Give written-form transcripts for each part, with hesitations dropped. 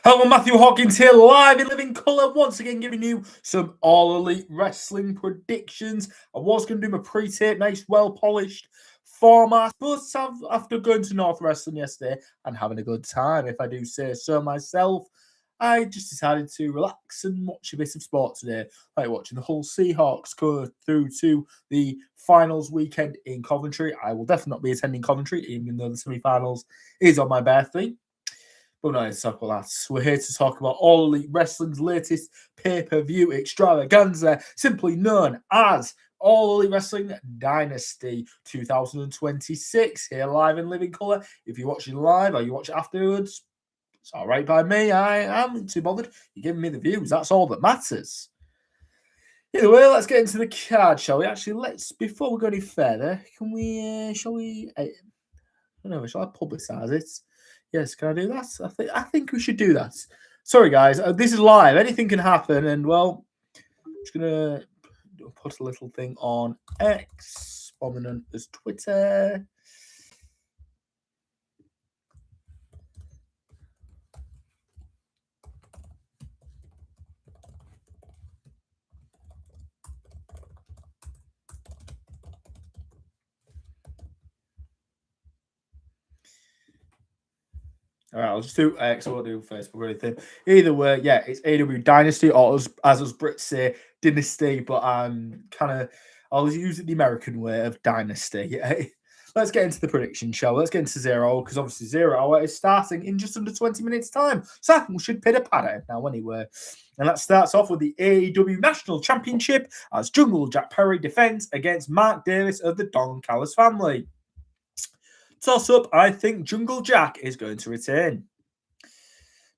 Hello, Matthew Hawkins here, live in living colour, once again giving you some All Elite Wrestling predictions. I was going to do my pre-tape, nice, well-polished format, but after going to North Wrestling yesterday and having a good time, if I do say so myself, I just decided to relax and watch a bit of sport today, like watching the Hull Seahawks go through to the finals weekend in Coventry. I will definitely not be attending Coventry, even though the semi-finals is on my birthday. But no, let's talk about that. We're here to talk about All Elite Wrestling's latest pay-per-view extravaganza, simply known as All Elite Wrestling Dynasty 2026, here live in living colour. If you're watching live or you watch it afterwards, it's all right by me. I am too bothered. You're giving me the views. That's all that matters. Either way, let's get into the card, shall we? Actually, before we go any further, can we, shall I publicise it? Yes, can I do that? I think we should do that. Sorry, guys. This is live. Anything can happen. And, well, I'm just going to put a little thing on X, prominent as Twitter. All right, I'll just do X. I won't do Facebook or anything. Either way, yeah, it's AEW Dynasty, or as us Brits say, Dynasty, but I'll use it the American way of Dynasty. Let's get into the prediction show. Let's get into 0 Hour, because obviously 0 Hour is starting in just under 20 minutes' time. So I think we should pitter-patter now anyway. And that starts off with the AEW National Championship as Jungle Jack Perry defends against Mark Davis of the Don Callis family. Toss-up, I think Jungle Jack is going to retain.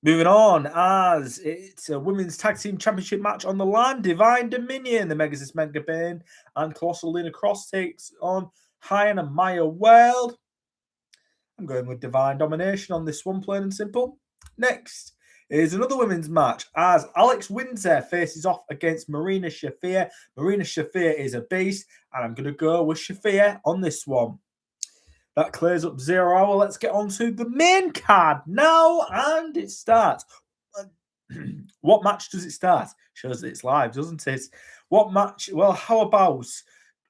Moving on, as it's a Women's Tag Team Championship match on the line, Divine Dominion, the Megasis Mega Bane, and Colossal Lena Cross takes on Hyan and Maya World. I'm going with Divine Domination on this one, plain and simple. Next is another women's match as Alex Windsor faces off against Marina Shafir. Marina Shafir is a beast, and I'm going to go with Shafir on this one. That clears up 0 Hour. Let's get on to the main card now, and it starts. What match does it start? Shows that it's live, doesn't it? What match? Well, how about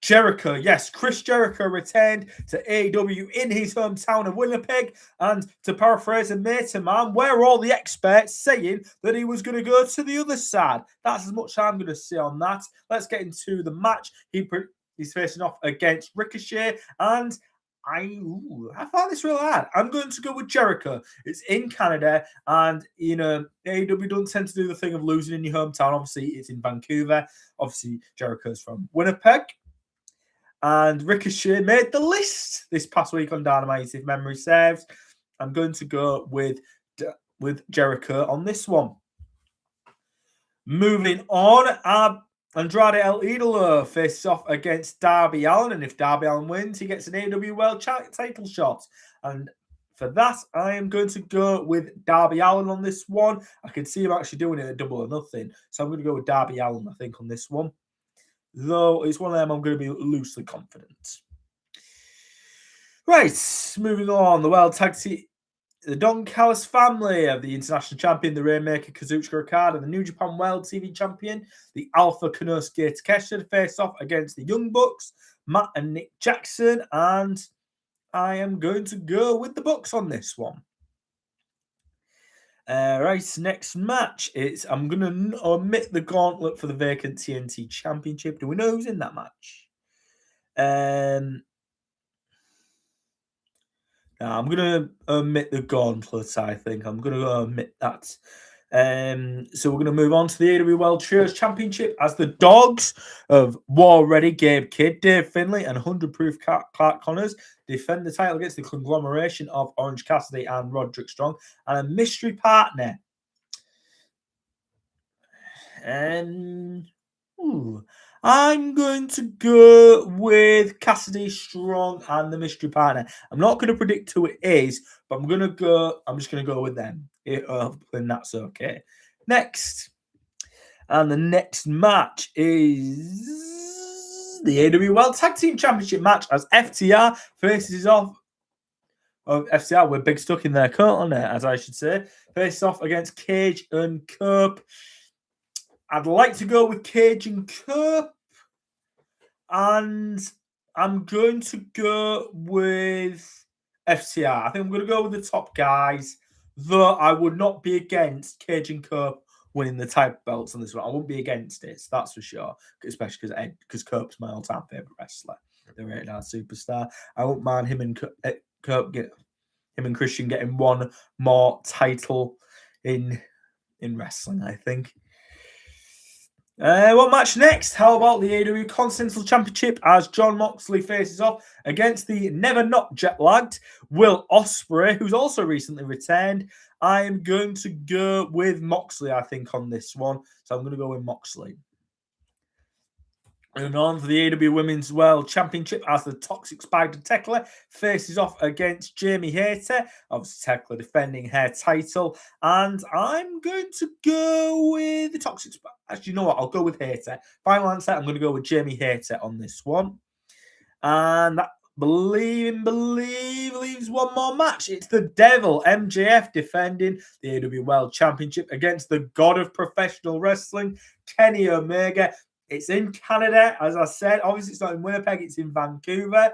Jericho? Yes, Chris Jericho returned to AEW in his hometown of Winnipeg, and to paraphrase a mate of mine, where are all the experts saying that he was going to go to the other side? That's as much I'm going to say on that. Let's get into the match. He's facing off against Ricochet, and I find this real hard. I'm going to go with Jericho. It's in Canada, and AEW don't tend to do the thing of losing in your hometown. Obviously, it's in Vancouver. Obviously, Jericho's from Winnipeg, and Ricochet made the list this past week on Dynamite, if memory serves. I'm going to go with Jericho on this one. Moving on, Andrade El Idolo faces off against Darby Allin, and if Darby Allin wins, he gets an AEW World title shot. And for that, I am going to go with Darby Allin on this one. I can see him actually doing it at Double or Nothing, so I'm going to go with Darby Allin, I think, on this one. Though it's one of them I'm going to be loosely confident. Right, moving on, the World Tag Team. The Don Callis family of the International Champion, the Rainmaker Kazuchika Okada, and the New Japan World TV Champion, the Alpha Konosuke Takeshita, face off against the Young Bucks, Matt and Nick Jackson, and I am going to go with the Bucks on this one. Right, next match. I'm going to omit the gauntlet for the vacant TNT Championship. Do we know who's in that match? I'm going to omit the gauntlet, I think. I'm going to omit that. So we're going to move on to the AEW World Trios Championship as the Dogs of War Ready, Gabe Kidd, Dave Finlay, and 100 Proof Clark Connors defend the title against the conglomeration of Orange Cassidy and Roderick Strong and a mystery partner. I'm going to go with Cassidy, Strong, and the mystery partner. I'm not going to predict who it is, but I'm just going to go with them. And that's okay. Next. And the next match is the AEW World Tag Team Championship match as FTR faces off. of FCR with Big Stuck in their coat on it, as I should say. Face off against Cage and Cope. I'd like to go with Cage and Cope. And I'm going to go with FCR. I think I'm going to go with the top guys, though I would not be against Cage and Cope winning the type belts on this one. I wouldn't be against it, that's for sure, especially because Cope's my all-time favourite wrestler. The rated R superstar. I won't mind him and Cope him and Christian getting one more title in wrestling, I think. What match next? How about the AEW Continental Championship as Jon Moxley faces off against the never not jet-lagged Will Ospreay, who's also recently returned. I'm going to go with Moxley, I think, on this one. So I'm going to go with Moxley. And on for the AEW Women's World Championship as the Toxic Spider Tekla faces off against Jamie Hayter. Obviously, Tekla defending her title. And I'm going to go with the Toxic Spider. Actually, you know what? I'll go with Hayter. Final answer, I'm going to go with Jamie Hayter on this one. And that believe leaves one more match. It's the Devil, MJF, defending the AEW World Championship against the God of Professional Wrestling, Kenny Omega. It's in Canada, as I said. Obviously, it's not in Winnipeg. It's in Vancouver.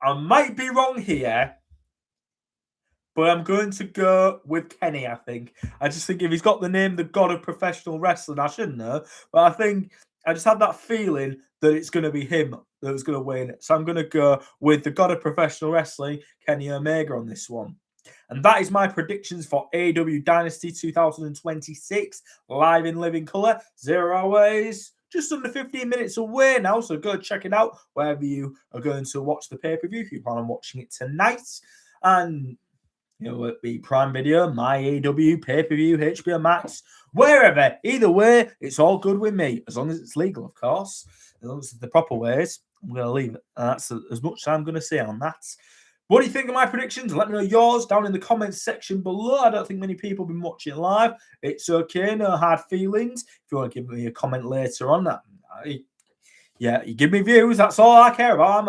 I might be wrong here, but I'm going to go with Kenny, I think. I just think if he's got the name the God of Professional Wrestling, I shouldn't know. But I think I just have that feeling that it's going to be him that's going to win. So I'm going to go with the God of Professional Wrestling, Kenny Omega, on this one. And that is my predictions for AEW Dynasty 2026, live in living colour. 0 hours, just under 15 minutes away now, so go check it out wherever you are going to watch the pay-per-view, if you plan on watching it tonight. And, you know, it'll be Prime Video, My AEW, pay-per-view, HBO Max, wherever. Either way, it's all good with me, as long as it's legal, of course. As long as it's the proper ways, I'm going to leave it. And that's as much as I'm going to say on that. What do you think of my predictions? Let me know yours down in the comments section below. I don't think many people have been watching live. It's okay, no hard feelings. If you want to give me a comment later on that, yeah, you give me views. That's all I care about.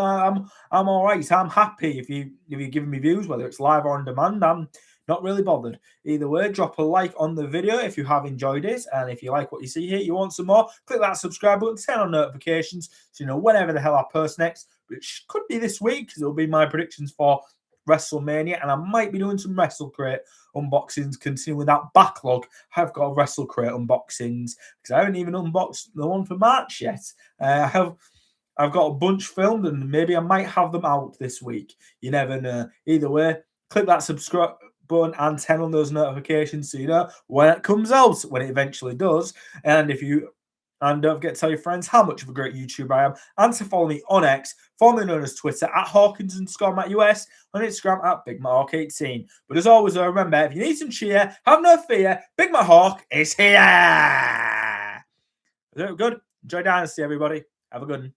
I'm all right. I'm happy if you're giving me views, whether it's live or on demand. I'm not really bothered. Either way, drop a like on the video if you have enjoyed it, and if you like what you see here, you want some more, click that subscribe button, turn on notifications so you know whenever the hell I post next, which could be this week because it'll be my predictions for WrestleMania, and I might be doing some WrestleCrate unboxings, continuing with that backlog. I've got WrestleCrate unboxings because I haven't even unboxed the one for March yet. I've got a bunch filmed, and maybe I might have them out this week. You never know. Either way, click that subscribe button and turn on those notifications so you know when it comes out, when it eventually does. And don't forget to tell your friends how much of a great YouTuber I am, and to follow me on X, formerly known as Twitter, at Hawkins_MattUS, on Instagram at BigMattHawk18. But as always, remember, if you need some cheer, have no fear, Big Matt Hawk is here. Is that good? Enjoy Dynasty, everybody. Have a good one.